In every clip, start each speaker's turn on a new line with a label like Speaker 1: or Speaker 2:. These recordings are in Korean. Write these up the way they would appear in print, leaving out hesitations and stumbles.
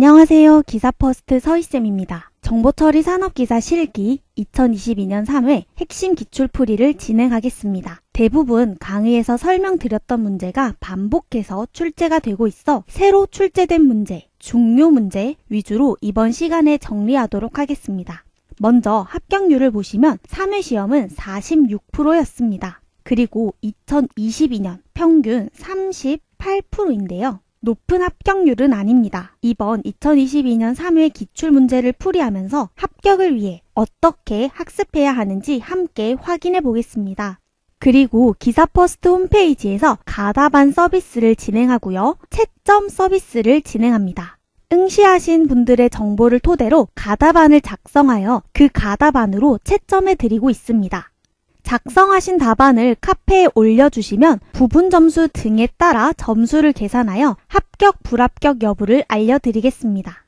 Speaker 1: 안녕하세요. 기사퍼스트 서희쌤입니다. 정보처리 산업기사 실기 2022년 3회 핵심 기출풀이를 진행하겠습니다. 대부분 강의에서 설명드렸던 문제가 반복해서 출제가 되고 있어 새로 출제된 문제, 중요 문제 위주로 이번 시간에 정리하도록 하겠습니다. 먼저 합격률을 보시면 3회 시험은 46%였습니다. 그리고 2022년 평균 38%인데요. 높은 합격률은 아닙니다. 이번 2022년 3회 기출문제를 풀이하면서 합격을 위해 어떻게 학습해야 하는지 함께 확인해 보겠습니다. 그리고 기사퍼스트 홈페이지에서 가다반 서비스를 진행하고요. 채점 서비스를 진행합니다. 응시하신 분들의 정보를 토대로 가다반을 작성하여 그 가다반으로 채점해 드리고 있습니다. 작성하신 답안을 카페에 올려주시면 부분 점수 등에 따라 점수를 계산하여 합격, 불합격 여부를 알려드리겠습니다.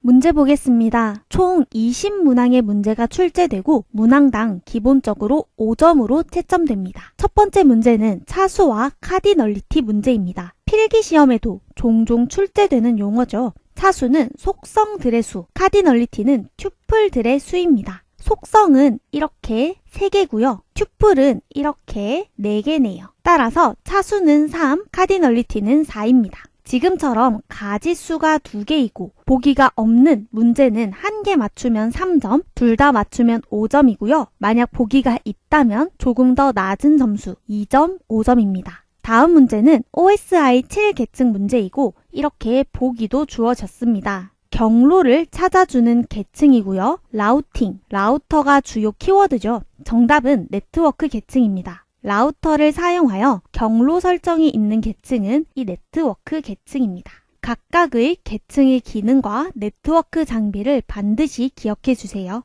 Speaker 1: 문제 보겠습니다. 총 20문항의 문제가 출제되고 문항당 기본적으로 5점으로 채점됩니다. 첫 번째 문제는 차수와 카디널리티 문제입니다. 필기시험에도 종종 출제되는 용어죠. 차수는 속성들의 수, 카디널리티는 튜플들의 수입니다. 속성은 이렇게 3개고요. 튜플은 이렇게 4개네요. 따라서 차수는 3, 카디널리티는 4입니다. 지금처럼 가지수가 2개이고 보기가 없는 문제는 1개 맞추면 3점, 둘 다 맞추면 5점이고요. 만약 보기가 있다면 조금 더 낮은 점수 2점, 5점입니다. 다음 문제는 OSI 7계층 문제이고 이렇게 보기도 주어졌습니다. 경로를 찾아주는 계층이고요. 라우팅, 라우터가 주요 키워드죠. 정답은 네트워크 계층입니다. 라우터를 사용하여 경로 설정이 있는 계층은 이 네트워크 계층입니다. 각각의 계층의 기능과 네트워크 장비를 반드시 기억해 주세요.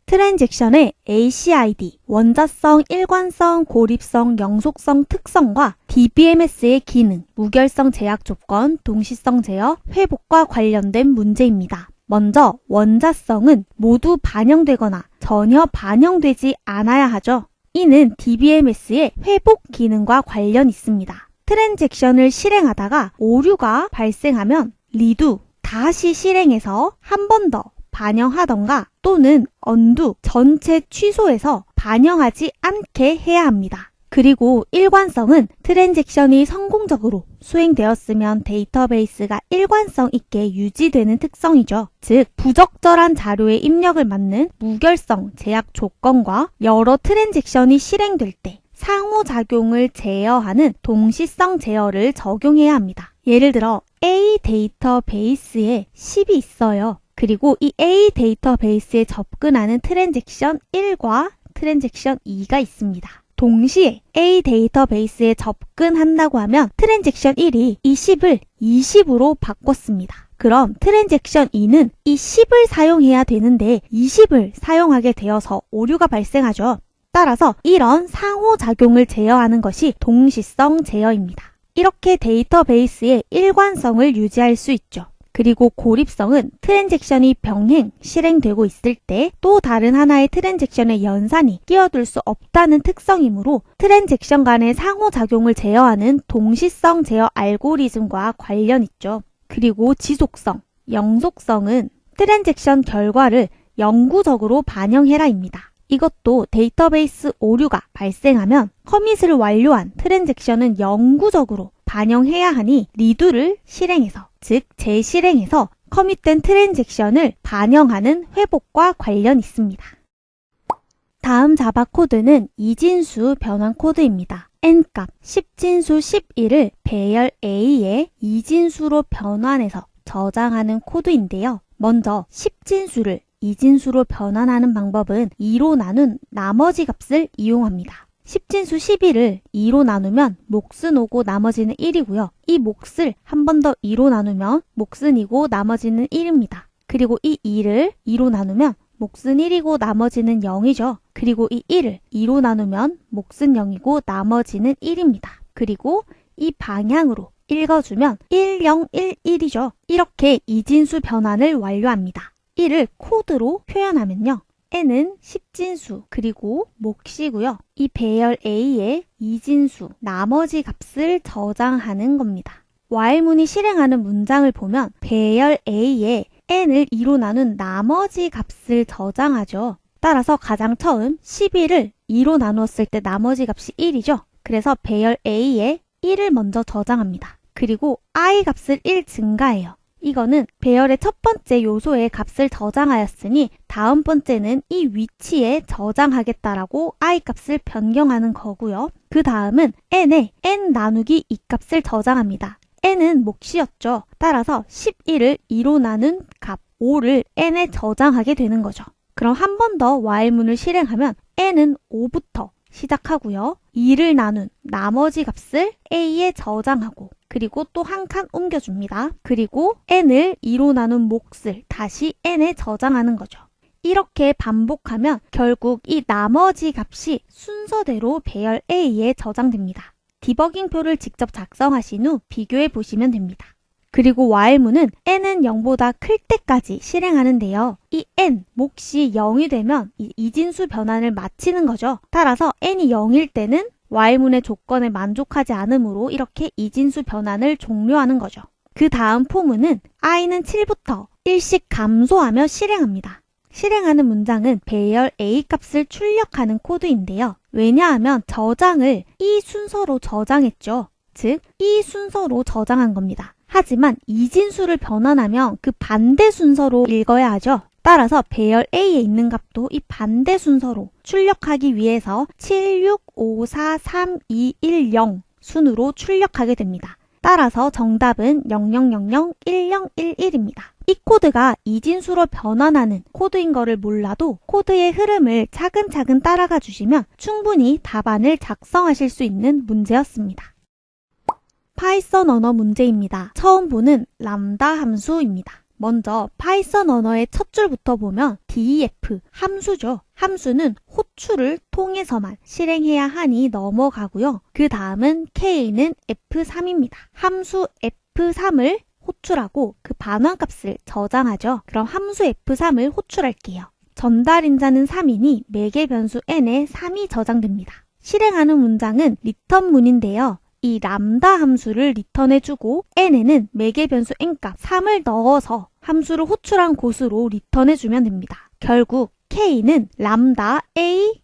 Speaker 1: 트랜잭션의 ACID, 원자성, 일관성, 고립성, 영속성 특성과 DBMS의 기능, 무결성 제약 조건, 동시성 제어, 회복과 관련된 문제입니다. 먼저 원자성은 모두 반영되거나 전혀 반영되지 않아야 하죠. 이는 DBMS의 회복 기능과 관련 있습니다. 트랜잭션을 실행하다가 오류가 발생하면 리두, 다시 실행해서 한 번 더 반영하던가 또는 언두, 전체 취소해서 반영하지 않게 해야 합니다. 그리고 일관성은 트랜잭션이 성공적으로 수행되었으면 데이터베이스가 일관성 있게 유지되는 특성이죠. 즉, 부적절한 자료의 입력을 막는 무결성 제약 조건과 여러 트랜잭션이 실행될 때 상호작용을 제어하는 동시성 제어를 적용해야 합니다. 예를 들어 A 데이터베이스에 10이 있어요. 그리고 이 A 데이터베이스에 접근하는 트랜잭션 1과 트랜잭션 2가 있습니다. 동시에 A 데이터베이스에 접근한다고 하면 트랜잭션 1이 이 10을 20으로 바꿨습니다. 그럼 트랜잭션 2는 이 10을 사용해야 되는데 20을 사용하게 되어서 오류가 발생하죠. 따라서 이런 상호작용을 제어하는 것이 동시성 제어입니다. 이렇게 데이터베이스의 일관성을 유지할 수 있죠. 그리고 고립성은 트랜잭션이 병행, 실행되고 있을 때 또 다른 하나의 트랜잭션의 연산이 끼어들 수 없다는 특성이므로 트랜잭션 간의 상호작용을 제어하는 동시성 제어 알고리즘과 관련 있죠. 그리고 지속성, 영속성은 트랜잭션 결과를 영구적으로 반영해라입니다. 이것도 데이터베이스 오류가 발생하면 커밋을 완료한 트랜잭션은 영구적으로 반영해야 하니 리두를 실행해서, 즉 재실행해서 커밋된 트랜잭션을 반영하는 회복과 관련 있습니다. 다음 자바 코드는 이진수 변환 코드입니다. n값 10진수 11을 배열 A의 이진수로 변환해서 저장하는 코드인데요. 먼저 10진수를 이진수로 변환하는 방법은 2로 나눈 나머지 값을 이용합니다. 10진수 11을 2로 나누면 몫은 오고 나머지는 1이고요. 이 몫을 한 번 더 2로 나누면 몫은 2고 나머지는 1입니다. 그리고 이 2를 2로 나누면 몫은 1이고 나머지는 0이죠. 그리고 이 1을 2로 나누면 몫은 0이고 나머지는 1입니다. 그리고 이 방향으로 읽어주면 1, 0, 1, 1이죠. 이렇게 이진수 변환을 완료합니다. 이를 코드로 표현하면요. n은 10진수 그리고 몫이고요. 이 배열 A의 이진수 나머지 값을 저장하는 겁니다. 와일문이 실행하는 문장을 보면 배열 A에 n을 2로 나눈 나머지 값을 저장하죠. 따라서 가장 처음 11을 2로 나누었을 때 나머지 값이 1이죠. 그래서 배열 A에 1을 먼저 저장합니다. 그리고 I 값을 1 증가해요. 이거는 배열의 첫 번째 요소에 값을 저장하였으니 다음 번째는 이 위치에 저장하겠다라고 I 값을 변경하는 거고요. 그 다음은 n에 n 나누기 2 값을 저장합니다. n은 몫이었죠. 따라서 11을 2로 나눈 값 5를 n에 저장하게 되는 거죠. 그럼 한 번 더 while문을 실행하면 n은 5부터 시작하고요. 2를 나눈 나머지 값을 a에 저장하고 그리고 또 한 칸 옮겨줍니다. 그리고 n을 2로 나눈 몫을 다시 n에 저장하는 거죠. 이렇게 반복하면 결국 이 나머지 값이 순서대로 배열 A에 저장됩니다. 디버깅표를 직접 작성하신 후 비교해 보시면 됩니다. 그리고 while문은 n은 0보다 클 때까지 실행하는데요. 이 n, 몫이 0이 되면 이 이진수 변환을 마치는 거죠. 따라서 n이 0일 때는 while문의 조건에 만족하지 않으므로 이렇게 이진수 변환을 종료하는 거죠. 그 다음 포문은 i는 7부터 1씩 감소하며 실행합니다. 실행하는 문장은 배열 A 값을 출력하는 코드인데요. 왜냐하면 저장을 이 순서로 저장했죠. 즉, 이 순서로 저장한 겁니다. 하지만 이진수를 변환하면 그 반대 순서로 읽어야 하죠. 따라서 배열 A에 있는 값도 이 반대 순서로 출력하기 위해서 7, 6, 5, 4, 3, 2, 1, 0 순으로 출력하게 됩니다. 따라서 정답은 00001011입니다. 이 코드가 이진수로 변환하는 코드인 거를 몰라도 코드의 흐름을 차근차근 따라가 주시면 충분히 답안을 작성하실 수 있는 문제였습니다. 파이썬 언어 문제입니다. 처음 보는 람다 함수입니다. 먼저 파이썬 언어의 첫 줄부터 보면 def 함수죠. 함수는 호출을 통해서만 실행해야 하니 넘어가고요. 그 다음은 k는 f3입니다. 함수 f3을 호출하고 그 반환값을 저장하죠. 그럼 함수 f3을 호출할게요. 전달인자는 3이니 매개 변수 n에 3이 저장됩니다. 실행하는 문장은 리턴문인데요. 이 람다 함수를 리턴해주고 n에는 매개 변수 n값 3을 넣어서 함수를 호출한 곳으로 리턴해주면 됩니다. 결국 k는 람다 a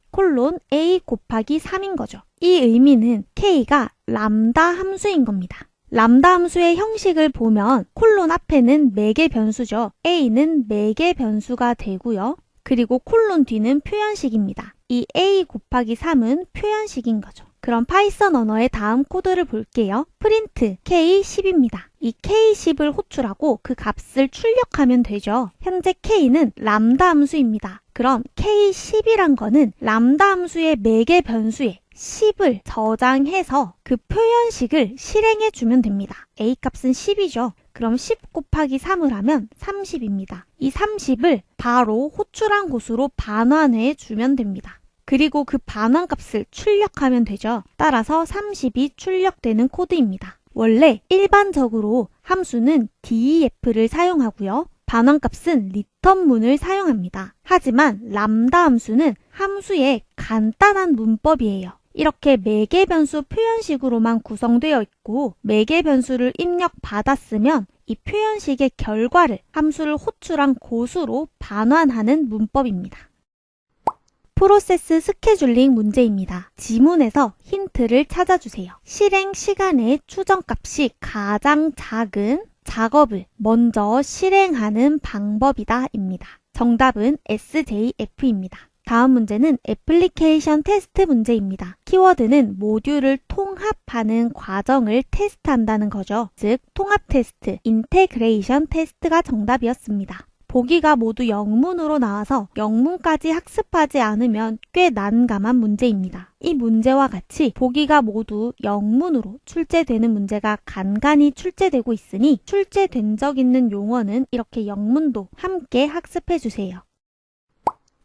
Speaker 1: a 곱하기 3인 거죠. 이 의미는 k가 람다 함수인 겁니다. 람다 함수의 형식을 보면 콜론 앞에는 매개 변수죠. a는 매개 변수가 되고요. 그리고 콜론 뒤는 표현식입니다. 이 a 곱하기 3은 표현식인 거죠. 그럼 파이썬 언어의 다음 코드를 볼게요. 프린트 k10입니다. 이 k10을 호출하고 그 값을 출력하면 되죠. 현재 k는 람다 함수입니다. 그럼 k10이란 거는 람다 함수의 매개 변수에 10을 저장해서 그 표현식을 실행해 주면 됩니다. a 값은 10이죠. 그럼 10 곱하기 3을 하면 30입니다. 이 30을 바로 호출한 곳으로 반환해 주면 됩니다. 그리고 그 반환값을 출력하면 되죠. 따라서 30이 출력되는 코드입니다. 원래 일반적으로 함수는 def를 사용하고요. 반환값은 return문을 사용합니다. 하지만 람다 함수는 함수의 간단한 문법이에요. 이렇게 매개 변수 표현식으로만 구성되어 있고 매개 변수를 입력받았으면 이 표현식의 결과를 함수를 호출한 곳으로 반환하는 문법입니다. 프로세스 스케줄링 문제입니다. 지문에서 힌트를 찾아주세요. 실행 시간의 추정값이 가장 작은 작업을 먼저 실행하는 방법이다 입니다. 정답은 SJF입니다. 다음 문제는 애플리케이션 테스트 문제입니다. 키워드는 모듈을 통합하는 과정을 테스트한다는 거죠. 즉, 통합 테스트, 인테그레이션 테스트가 정답이었습니다. 보기가 모두 영문으로 나와서 영문까지 학습하지 않으면 꽤 난감한 문제입니다. 이 문제와 같이 보기가 모두 영문으로 출제되는 문제가 간간히 출제되고 있으니 출제된 적 있는 용어는 이렇게 영문도 함께 학습해주세요.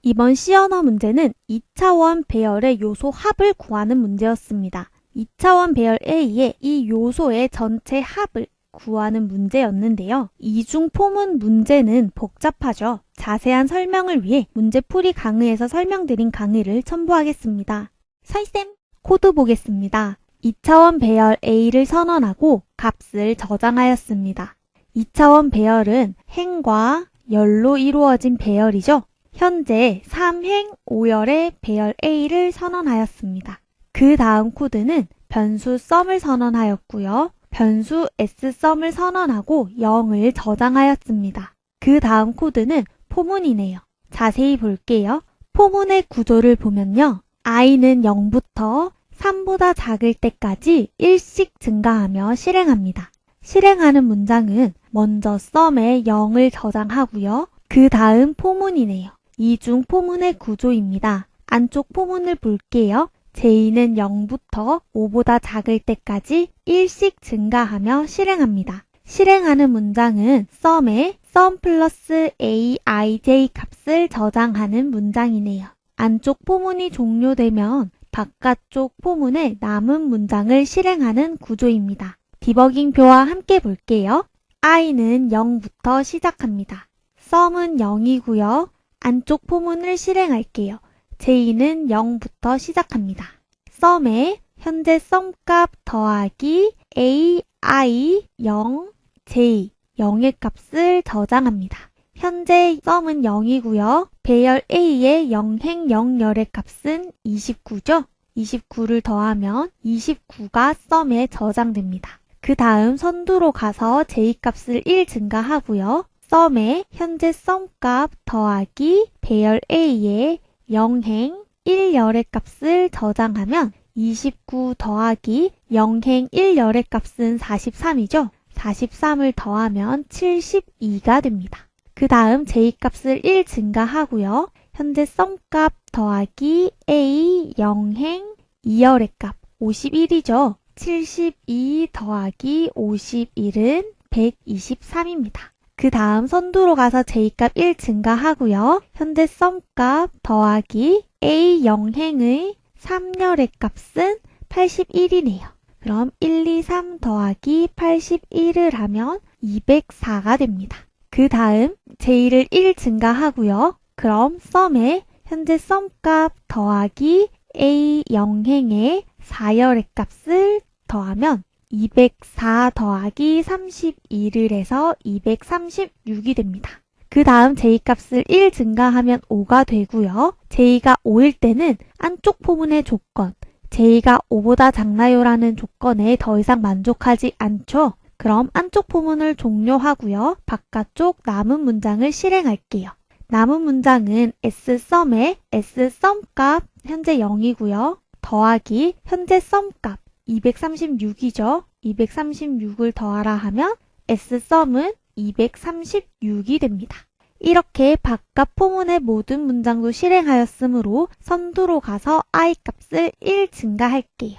Speaker 1: 이번 C언어 문제는 2차원 배열의 요소 합을 구하는 문제였습니다. 2차원 배열 A의 이 요소의 전체 합을 구하는 문제였는데요. 이중 포문 문제는 복잡하죠. 자세한 설명을 위해 문제풀이 강의에서 설명드린 강의를 첨부하겠습니다. 서희쌤, 코드 보겠습니다. 2차원 배열 A를 선언하고 값을 저장하였습니다. 2차원 배열은 행과 열로 이루어진 배열이죠. 현재 3행 5열의 배열 A를 선언하였습니다. 그 다음 코드는 변수 sum을 선언하였고요. 변수 ssum을 선언하고 0을 저장하였습니다. 그 다음 코드는 포문이네요. 자세히 볼게요. 포문의 구조를 보면요. i는 0부터 3보다 작을 때까지 1씩 증가하며 실행합니다. 실행하는 문장은 먼저 sum에 0을 저장하고요. 그 다음 포문이네요. 이중 포문의 구조입니다. 안쪽 포문을 볼게요. j는 0부터 5보다 작을 때까지 1씩 증가하며 실행합니다. 실행하는 문장은 sum에 sum 플러스 aij 값을 저장하는 문장이네요. 안쪽 포문이 종료되면 바깥쪽 포문에 남은 문장을 실행하는 구조입니다. 디버깅표와 함께 볼게요. i는 0부터 시작합니다. sum은 0이고요. 안쪽 포문을 실행할게요. j는 0부터 시작합니다. sum에 현재 sum 값 더하기 a, i, 0, j, 0의 값을 저장합니다. 현재 sum은 0이고요. 배열 a의 0행 0열의 값은 29죠. 29를 더하면 29가 sum에 저장됩니다. 그 다음 선두로 가서 j 값을 1 증가하고요. sum에 현재 sum 값 더하기 배열 a의 0행 1열의 값을 저장하면 29 더하기 0행 1열의 값은 43이죠. 43을 더하면 72가 됩니다. 그 다음 j값을 1 증가하고요. 현재 sum 값 더하기 a 0행 2열의 값 51이죠. 72 더하기 51은 123입니다. 그 다음 선두로 가서 j값 1 증가하고요. 현재 sum 값 더하기 a 0행의 3열의 값은 81이네요. 그럼 1, 2, 3 더하기 81을 하면 204가 됩니다. 그 다음 j를 1 증가하고요. 그럼 sum에 현재 sum 값 더하기 a 0행의 4열의 값을 더하면 204 더하기 32를 해서 236이 됩니다. 그 다음 j값을 1 증가하면 5가 되고요. j가 5일 때는 안쪽 포문의 조건, j가 5보다 작나요라는 조건에 더 이상 만족하지 않죠. 그럼 안쪽 포문을 종료하고요. 바깥쪽 남은 문장을 실행할게요. 남은 문장은 ssum에 ssum 값 현재 0이고요. 더하기 현재 sum 값 236이죠. 236을 더하라 하면 ssum은 236이 됩니다. 이렇게 바깥 포문의 모든 문장도 실행하였으므로 선두로 가서 i 값을 1 증가할게요.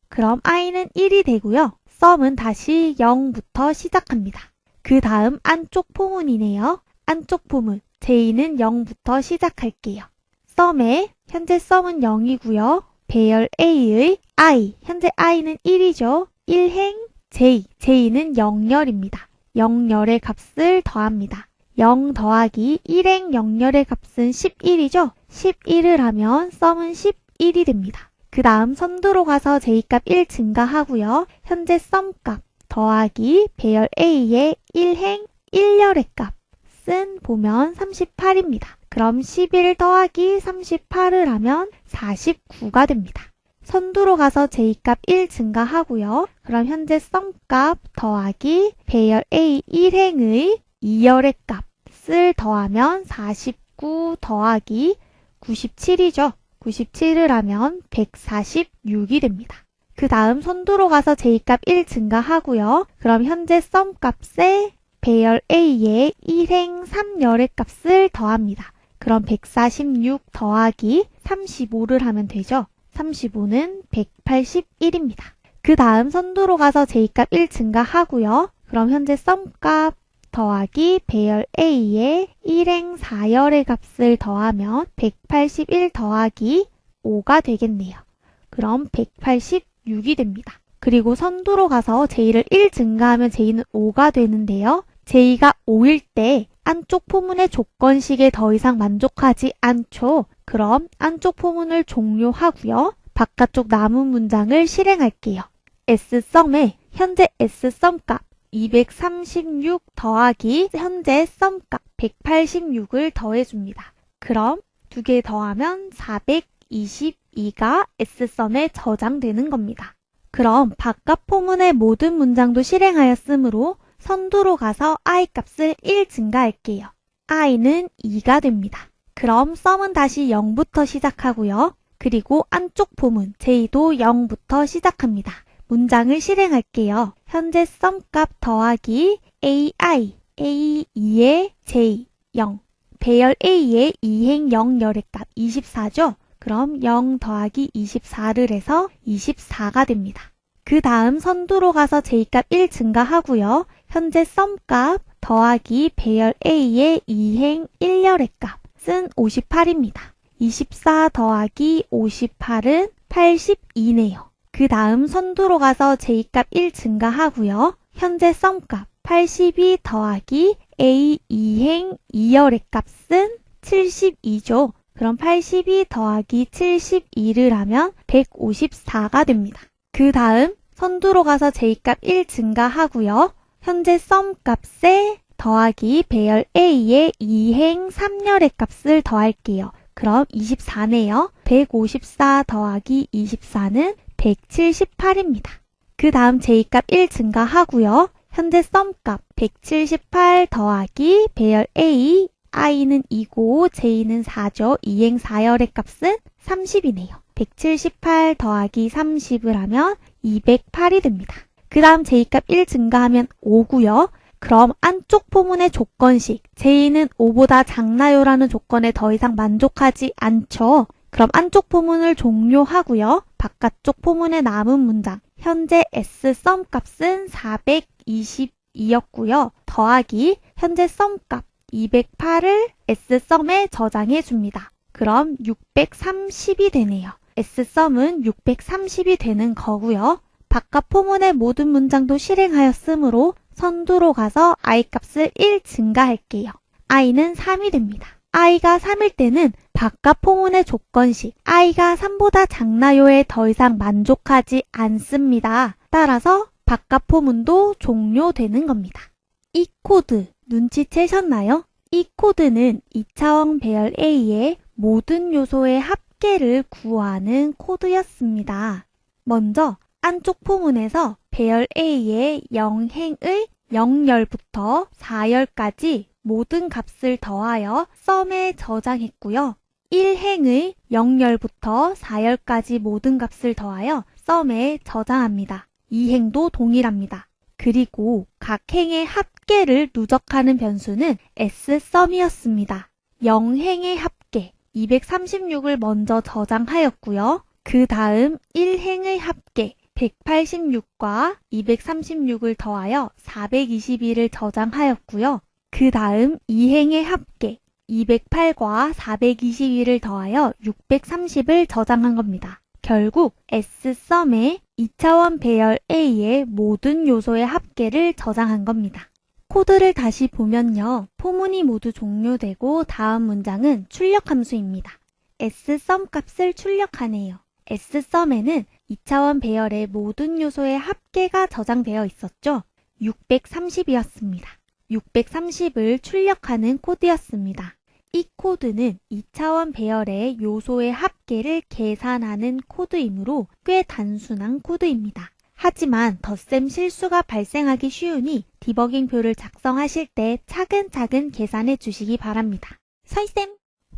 Speaker 1: 그럼 i는 1이 되고요. sum은 다시 0부터 시작합니다. 그 다음 안쪽 포문이네요. 안쪽 포문 j는 0부터 시작할게요. sum에 현재 sum은 0이고요. 배열 a의 i, 현재 i는 1이죠. 1행 j, j는 0열입니다. 0열의 값을 더합니다. 0 더하기 1행 0열의 값은 11이죠. 11을 하면 sum은 11이 됩니다. 그 다음 선두로 가서 j값 1 증가하고요. 현재 sum 값 더하기 배열 a의 1행 1열의 값은 보면 38입니다. 그럼 11 더하기 38을 하면 49가 됩니다. 선두로 가서 j값 1 증가하고요. 그럼 현재 sum 값 더하기 배열 a 1행의 2열의 값을 더하면 49 더하기 97이죠. 97을 하면 146이 됩니다. 그 다음 선두로 가서 j값 1 증가하고요. 그럼 현재 sum 값에 배열 a의 1행 3열의 값을 더합니다. 그럼 146 더하기 35를 하면 되죠. 35는 181입니다. 그 다음 선두로 가서 j값 1 증가하고요. 그럼 현재 sum 값 더하기 배열 a의 1행 4열의 값을 더하면 181 더하기 5가 되겠네요. 그럼 186이 됩니다. 그리고 선두로 가서 j를 1 증가하면 j는 5가 되는데요. j가 5일 때 안쪽 포문의 조건식에 더 이상 만족하지 않죠. 그럼 안쪽 포문을 종료하고요. 바깥쪽 남은 문장을 실행할게요. S썸에 현재 S썸 값 236 더하기 현재 썸 값 186을 더해줍니다. 그럼 두 개 더하면 422가 S썸에 저장되는 겁니다. 그럼 바깥 포문의 모든 문장도 실행하였으므로 선두로 가서 I 값을 1 증가할게요. I는 2가 됩니다. 그럼 썸은 다시 0부터 시작하고요. 그리고 안쪽 포문 J도 0부터 시작합니다. 문장을 실행할게요. 현재 썸값 더하기 AI, A2의 J, 0. 배열 A의 2행 0열의 값 24죠? 그럼 0 더하기 24를 해서 24가 됩니다. 그 다음 선두로 가서 J값 1 증가하고요. 현재 썸값 더하기 배열 A의 2행 1열의 값은 58입니다. 24 더하기 58은 82네요. 그 다음 선두로 가서 J값 1 증가하고요. 현재 썸값 82 더하기 A 2행 2열의 값은 72죠. 그럼 82 더하기 72를 하면 154가 됩니다. 그 다음 선두로 가서 J값 1 증가하고요. 현재 썸값에 더하기 배열 A의 2행 3열의 값을 더할게요. 그럼 24네요. 154 더하기 24는 178입니다. 그 다음 J값 1 증가하고요. 현재 썸값 178 더하기 배열 A, I는 2고 J는 4죠. 2행 4열의 값은 30이네요. 178 더하기 30을 하면 208이 됩니다. 그 다음 J값 1 증가하면 5고요. 그럼 안쪽 포문의 조건식 J는 5보다 작나요라는 조건에 더 이상 만족하지 않죠. 그럼 안쪽 포문을 종료하고요. 바깥쪽 포문에 남은 문장 현재 S썸 값은 422였고요. 더하기 현재 썸값 208을 S썸에 저장해 줍니다. 그럼 630이 되네요. S썸은 630이 되는 거고요. 바깥 포문의 모든 문장도 실행하였으므로 선두로 가서 I 값을 1 증가할게요. I는 3이 됩니다. I가 3일 때는 바깥 포문의 조건식 I가 3보다 작나요에 더 이상 만족하지 않습니다. 따라서 바깥 포문도 종료되는 겁니다. 이 코드 눈치채셨나요? 이 코드는 2차원 배열 A의 모든 요소의 합계를 구하는 코드였습니다. 먼저 안쪽 포문에서 배열 A의 0행의 0열부터 4열까지 모든 값을 더하여 썸에 저장했고요. 1행의 0열부터 4열까지 모든 값을 더하여 썸에 저장합니다. 2행도 동일합니다. 그리고 각 행의 합계를 누적하는 변수는 S썸이었습니다. 0행의 합계 236을 먼저 저장하였고요. 그 다음 1행의 합계 186과 236을 더하여 421을 저장하였고요. 그 다음 2행의 합계 208과 421을 더하여 630을 저장한 겁니다. 결국 S썸에 2차원 배열 A의 모든 요소의 합계를 저장한 겁니다. 코드를 다시 보면요. 포문이 모두 종료되고 다음 문장은 출력 함수입니다. S썸 값을 출력하네요. S썸에는 2차원 배열의 모든 요소의 합계가 저장되어 있었죠. 630이었습니다. 630을 출력하는 코드였습니다. 이 코드는 2차원 배열의 요소의 합계를 계산하는 코드이므로 꽤 단순한 코드입니다. 하지만 덧셈 실수가 발생하기 쉬우니 디버깅표를 작성하실 때 차근차근 계산해 주시기 바랍니다. 서희쌤!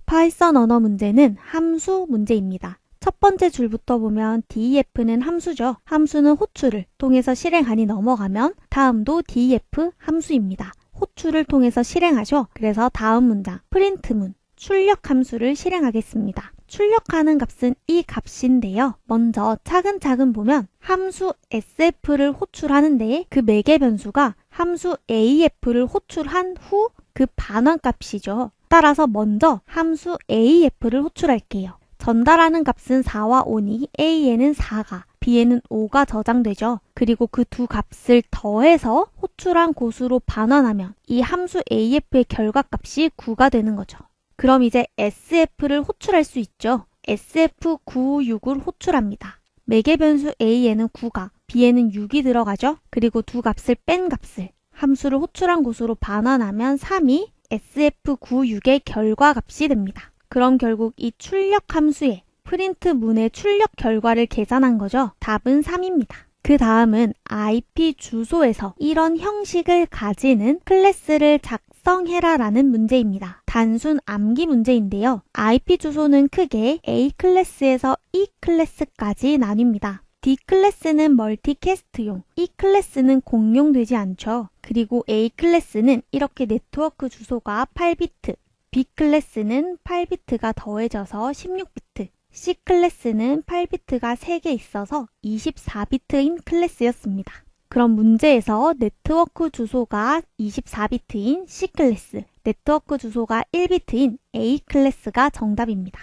Speaker 1: 파이썬 언어 문제는 함수 문제입니다. 첫 번째 줄부터 보면 DEF는 함수죠. 함수는 호출을 통해서 실행하니 넘어가면 다음도 DEF 함수입니다. 호출을 통해서 실행하죠. 그래서 다음 문장 프린트문 출력 함수를 실행하겠습니다. 출력하는 값은 이 값인데요. 먼저 차근차근 보면 함수 SF를 호출하는데 그 매개 변수가 함수 AF를 호출한 후 그 반환값이죠. 따라서 먼저 함수 AF를 호출할게요. 전달하는 값은 4와 5니 A에는 4가, B에는 5가 저장되죠. 그리고 그 두 값을 더해서 호출한 곳으로 반환하면 이 함수 AF의 결과값이 9가 되는 거죠. 그럼 이제 SF를 호출할 수 있죠. SF96을 호출합니다. 매개 변수 A에는 9가, b에는 6이 들어가죠. 그리고 두 값을 뺀 값을 함수를 호출한 곳으로 반환하면 3이 SF96의 결과값이 됩니다. 그럼 결국 이 출력 함수의 프린트 문의 출력 결과를 계산한 거죠. 답은 3입니다. 그 다음은 IP 주소에서 이런 형식을 가지는 클래스를 작성해라라는 문제입니다. 단순 암기 문제인데요. IP 주소는 크게 A 클래스에서 E 클래스까지 나뉩니다. D 클래스는 멀티캐스트용, E 클래스는 공용되지 않죠. 그리고 A 클래스는 이렇게 네트워크 주소가 8비트, B 클래스는 8비트가 더해져서 16비트, C 클래스는 8비트가 3개 있어서 24비트인 클래스였습니다. 그럼 문제에서 네트워크 주소가 24비트인 C 클래스, 네트워크 주소가 1비트인 A 클래스가 정답입니다.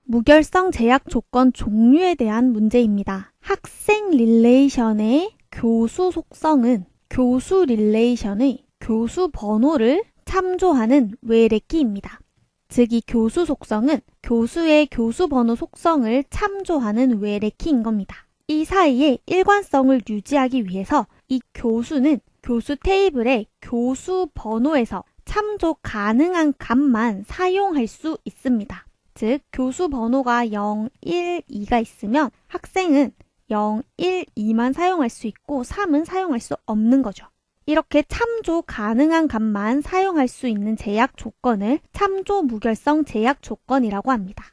Speaker 1: 무결성 제약 조건 종류에 대한 문제입니다. 학생 릴레이션의 교수 속성은 교수 릴레이션의 교수 번호를 참조하는 외래키입니다. 즉, 이 교수 속성은 교수의 교수 번호 속성을 참조하는 외래키인 겁니다. 이 사이에 일관성을 유지하기 위해서 이 교수는 교수 테이블의 교수 번호에서 참조 가능한 값만 사용할 수 있습니다. 즉, 교수 번호가 0, 1, 2가 있으면 학생은 0, 1, 2만 사용할 수 있고 3은 사용할 수 없는 거죠. 이렇게 참조 가능한 값만 사용할 수 있는 제약 조건을 참조 무결성 제약 조건이라고 합니다.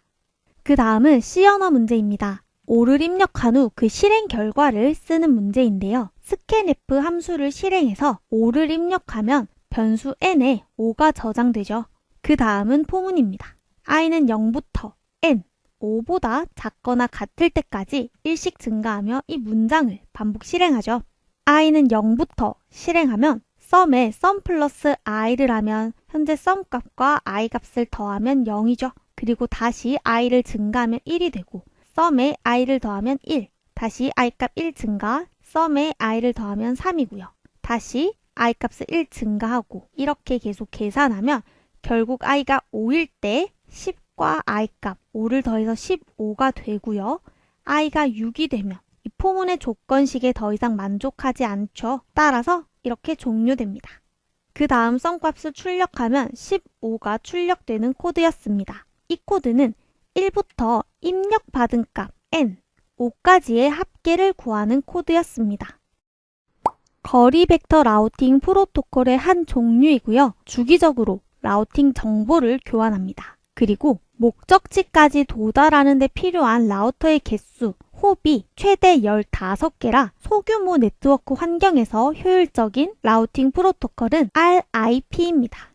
Speaker 1: 그 다음은 C 언어 문제입니다. 5를 입력한 후 그 실행 결과를 쓰는 문제인데요. scanf 함수를 실행해서 5를 입력하면 변수 n에 5가 저장되죠. 그 다음은 포문입니다. i는 0부터 n, 5보다 작거나 같을 때까지 1씩 증가하며 이 문장을 반복 실행하죠. i는 0부터 실행하면 sum에 sum 플러스 i를 하면 현재 sum 값과 i 값을 더하면 0이죠. 그리고 다시 i를 증가하면 1이 되고 sum에 i를 더하면 1, 다시 i 값 1 증가, sum에 i를 더하면 3이고요. 다시 i 값을 1 증가하고 이렇게 계속 계산하면 결국 i가 5일 때 10과 i 값 5를 더해서 15가 되고요. i가 6이 되면 이 포문의 조건식에 더 이상 만족하지 않죠. 따라서 이렇게 종료됩니다. 그 다음 썸값을 출력하면 15가 출력되는 코드였습니다. 이 코드는 1부터 입력받은 값 n, 5까지의 합계를 구하는 코드였습니다. 거리 벡터 라우팅 프로토콜의 한 종류이고요. 주기적으로 라우팅 정보를 교환합니다. 그리고 목적지까지 도달하는 데 필요한 라우터의 개수, 홉이 최대 15개라 소규모 네트워크 환경에서 효율적인 라우팅 프로토콜은 RIP입니다.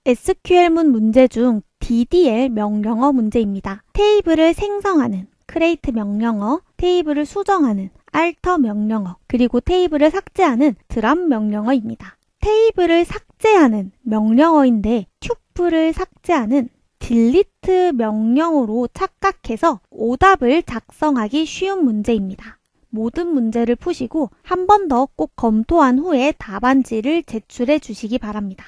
Speaker 1: SQL문 문제 중 DDL 명령어 문제입니다. 테이블을 생성하는 create 명령어, 테이블을 수정하는 alter 명령어, 그리고 테이블을 삭제하는 drop 명령어입니다. 테이블을 삭제하는 명령어인데 튜플을 삭제하는 delete 명령어로 착각해서 오답을 작성하기 쉬운 문제입니다. 모든 문제를 푸시고 한 번 더 꼭 검토한 후에 답안지를 제출해 주시기 바랍니다.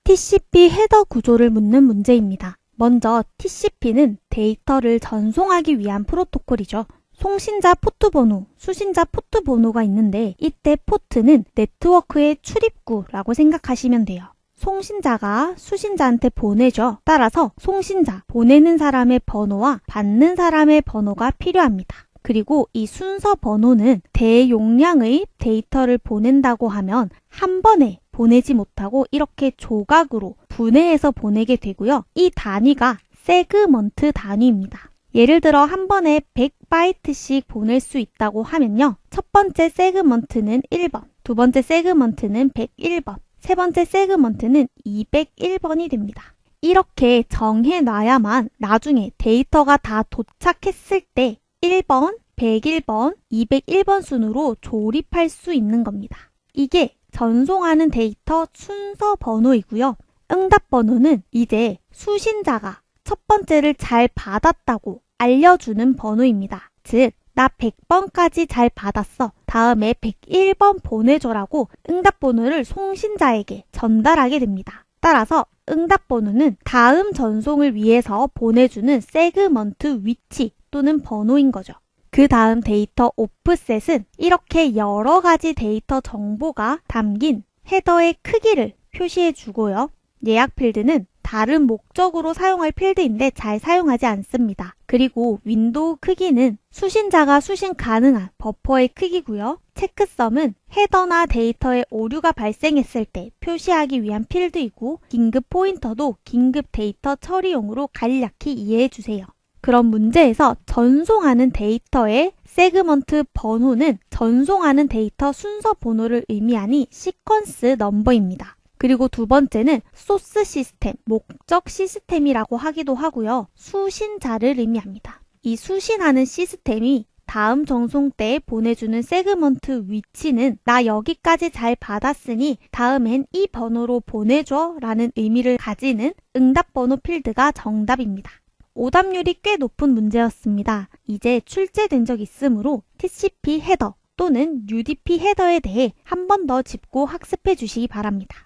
Speaker 1: TCP 헤더 구조를 묻는 문제입니다. 먼저 TCP는 데이터를 전송하기 위한 프로토콜이죠. 송신자 포트 번호, 수신자 포트 번호가 있는데 이때 포트는 네트워크의 출입구라고 생각하시면 돼요. 송신자가 수신자한테 보내죠. 따라서 송신자, 보내는 사람의 번호와 받는 사람의 번호가 필요합니다. 그리고 이 순서 번호는 대용량의 데이터를 보낸다고 하면 한 번에 보내지 못하고 이렇게 조각으로 분해해서 보내게 되고요. 이 단위가 세그먼트 단위입니다. 예를 들어 한 번에 100바이트씩 보낼 수 있다고 하면요. 첫 번째 세그먼트는 1번, 두 번째 세그먼트는 101번, 세 번째 세그먼트는 201번이 됩니다. 이렇게 정해놔야만 나중에 데이터가 다 도착했을 때 1번, 101번, 201번 순으로 조립할 수 있는 겁니다. 이게 전송하는 데이터 순서 번호이고요. 응답 번호는 이제 수신자가 첫 번째를 잘 받았다고 알려주는 번호입니다. 즉, 나 100번까지 잘 받았어. 다음에 101번 보내줘라고 응답 번호를 송신자에게 전달하게 됩니다. 따라서 응답 번호는 다음 전송을 위해서 보내주는 세그먼트 위치 또는 번호인 거죠. 그 다음 데이터 오프셋은 이렇게 여러 가지 데이터 정보가 담긴 헤더의 크기를 표시해 주고요. 예약 필드는 다른 목적으로 사용할 필드인데 잘 사용하지 않습니다. 그리고 윈도우 크기는 수신자가 수신 가능한 버퍼의 크기고요. 체크썸은 헤더나 데이터에 오류가 발생했을 때 표시하기 위한 필드이고 긴급 포인터도 긴급 데이터 처리용으로 간략히 이해해 주세요. 그럼 문제에서 전송하는 데이터의 세그먼트 번호는 전송하는 데이터 순서 번호를 의미하니 시퀀스 넘버입니다. 그리고 두 번째는 소스 시스템, 목적 시스템이라고 하기도 하고요. 수신자를 의미합니다. 이 수신하는 시스템이 다음 전송 때 보내주는 세그먼트 위치는 나 여기까지 잘 받았으니 다음엔 이 번호로 보내줘 라는 의미를 가지는 응답 번호 필드가 정답입니다. 오답률이 꽤 높은 문제였습니다. 이제 출제된 적 있으므로 TCP 헤더 또는 UDP 헤더에 대해 한 번 더 짚고 학습해 주시기 바랍니다.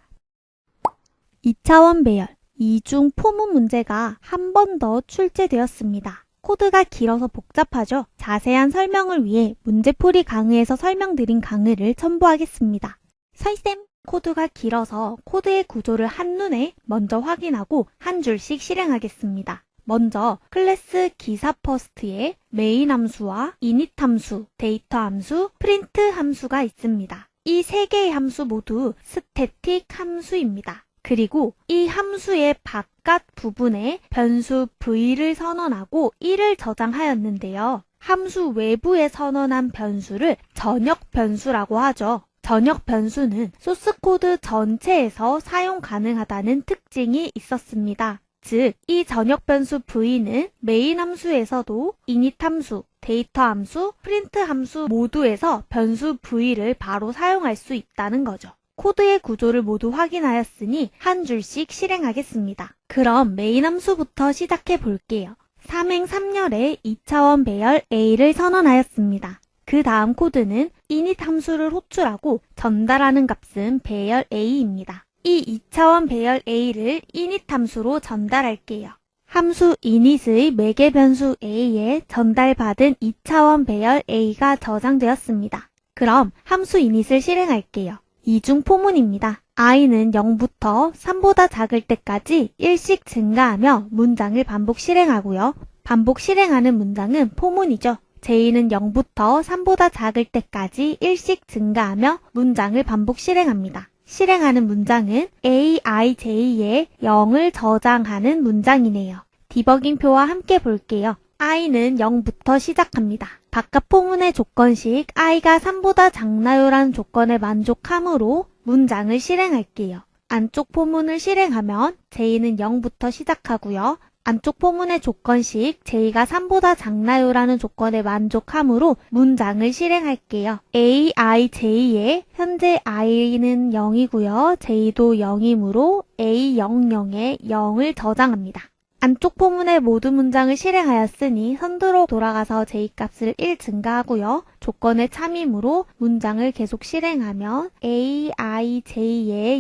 Speaker 1: 2차원 배열, 이중 포문 문제가 한 번 더 출제되었습니다. 코드가 길어서 복잡하죠? 자세한 설명을 위해 문제풀이 강의에서 설명드린 강의를 첨부하겠습니다. 설쌤, 코드가 길어서 코드의 구조를 한눈에 먼저 확인하고 한 줄씩 실행하겠습니다. 먼저 클래스 기사 퍼스트에 메인 함수와 이닛 함수, 데이터 함수, 프린트 함수가 있습니다. 이 세 개의 함수 모두 스태틱 함수입니다. 그리고 이 함수의 바깥 부분에 변수 v를 선언하고 1을 저장하였는데요. 함수 외부에 선언한 변수를 전역 변수라고 하죠. 전역 변수는 소스 코드 전체에서 사용 가능하다는 특징이 있었습니다. 즉, 이 전역 변수 v는 메인 함수에서도 이닛 함수, 데이터 함수, 프린트 함수 모두에서 변수 v를 바로 사용할 수 있다는 거죠. 코드의 구조를 모두 확인하였으니 한 줄씩 실행하겠습니다. 그럼 메인 함수부터 시작해 볼게요. 삼행 3열에 2차원 배열 A를 선언하였습니다. 그 다음 코드는 init 함수를 호출하고 전달하는 값은 배열 A입니다. 이 2차원 배열 A를 init 함수로 전달할게요. 함수 init의 매개 변수 A에 전달받은 2차원 배열 A가 저장되었습니다. 그럼 함수 init을 실행할게요. 이중 포문입니다. i는 0부터 3보다 작을 때까지 1씩 증가하며 문장을 반복 실행하고요. 반복 실행하는 문장은 포문이죠. j는 0부터 3보다 작을 때까지 1씩 증가하며 문장을 반복 실행합니다. 실행하는 문장은 aij에 0을 저장하는 문장이네요. 디버깅표와 함께 볼게요. i는 0부터 시작합니다. 바깥 포문의 조건식 i가 3보다 작나요라는 조건에 만족하므로 문장을 실행할게요. 안쪽 포문을 실행하면 j는 0부터 시작하고요. 안쪽 포문의 조건식 j가 3보다 작나요라는 조건에 만족하므로 문장을 실행할게요. aij에 현재 i는 0이고요. j도 0이므로 a00에 0을 저장합니다. 안쪽 포문의 모든 문장을 실행하였으니 선두로 돌아가서 j값을 1 증가하고요. 조건의 참임으로 문장을 계속 실행하면 aij에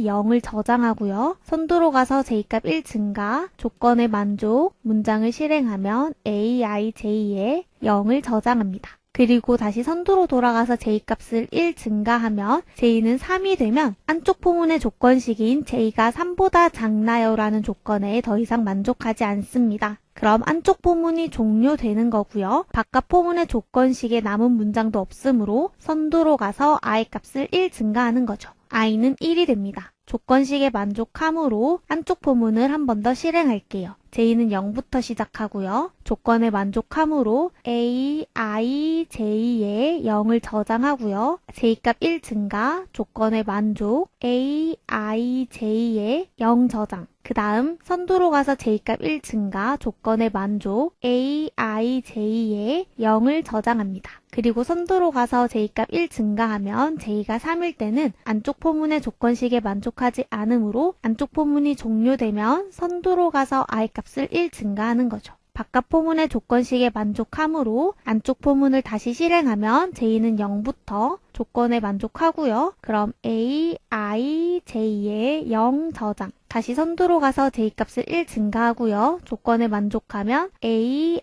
Speaker 1: 0을 저장하고요. 선두로 가서 j값 1 증가, 조건의 만족, 문장을 실행하면 aij에 0을 저장합니다. 그리고 다시 선두로 돌아가서 j값을 1 증가하면 j는 3이 되면 안쪽 포문의 조건식인 j가 3보다 작나요? 라는 조건에 더 이상 만족하지 않습니다. 그럼 안쪽 포문이 종료되는 거고요. 바깥 포문의 조건식에 남은 문장도 없으므로 선두로 가서 i 값을 1 증가하는 거죠. i는 1이 됩니다. 조건식에 만족하므로 안쪽 포문을 한 번 더 실행할게요. j는 0부터 시작하고요. 조건에 만족하므로 aij에 0을 저장하고요. j값 1 증가, 조건에 만족, aij에 0 저장. 그 다음 선두로 가서 j값 1 증가, 조건에 만족, aij에 0을 저장합니다. 그리고 선두로 가서 j값 1 증가하면 j가 3일 때는 안쪽 포문의 조건식에 만족하지 않으므로 안쪽 포문이 종료되면 선두로 가서 i 값을 1 증가하는 거죠. 바깥 포문의 조건식에 만족하므로 안쪽 포문을 다시 실행하면 j는 0부터 조건에 만족하고요. 그럼 aij에 0 저장. 다시 선두로 가서 j값을 1 증가하고요. 조건에 만족하면 aij에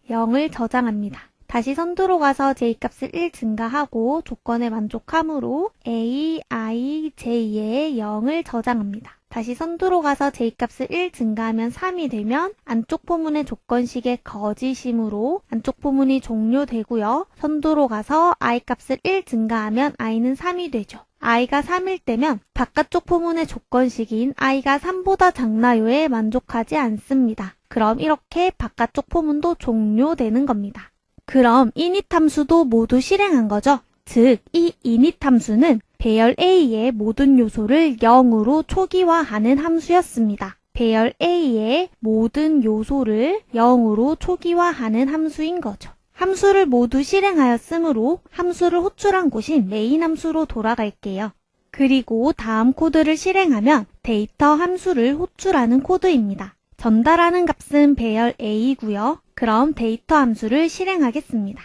Speaker 1: 0을 저장합니다. 다시 선두로 가서 j값을 1 증가하고 조건에 만족하므로 a, i, j에 0을 저장합니다. 다시 선두로 가서 j값을 1 증가하면 3이 되면 안쪽 포문의 조건식의 거짓이므로 안쪽 포문이 종료되고요. 선두로 가서 i값을 1 증가하면 i는 3이 되죠. i가 3일 때면 바깥쪽 포문의 조건식인 i가 3보다 작나요에 만족하지 않습니다. 그럼 이렇게 바깥쪽 포문도 종료되는 겁니다. 그럼 init 함수도 모두 실행한 거죠. 즉, 이 init 함수는 배열 A의 모든 요소를 0으로 초기화하는 함수였습니다. 배열 A의 모든 요소를 0으로 초기화하는 함수인 거죠. 함수를 모두 실행하였으므로 함수를 호출한 곳인 메인 함수로 돌아갈게요. 그리고 다음 코드를 실행하면 데이터 함수를 호출하는 코드입니다. 전달하는 값은 배열 A고요. 그럼 데이터 함수를 실행하겠습니다.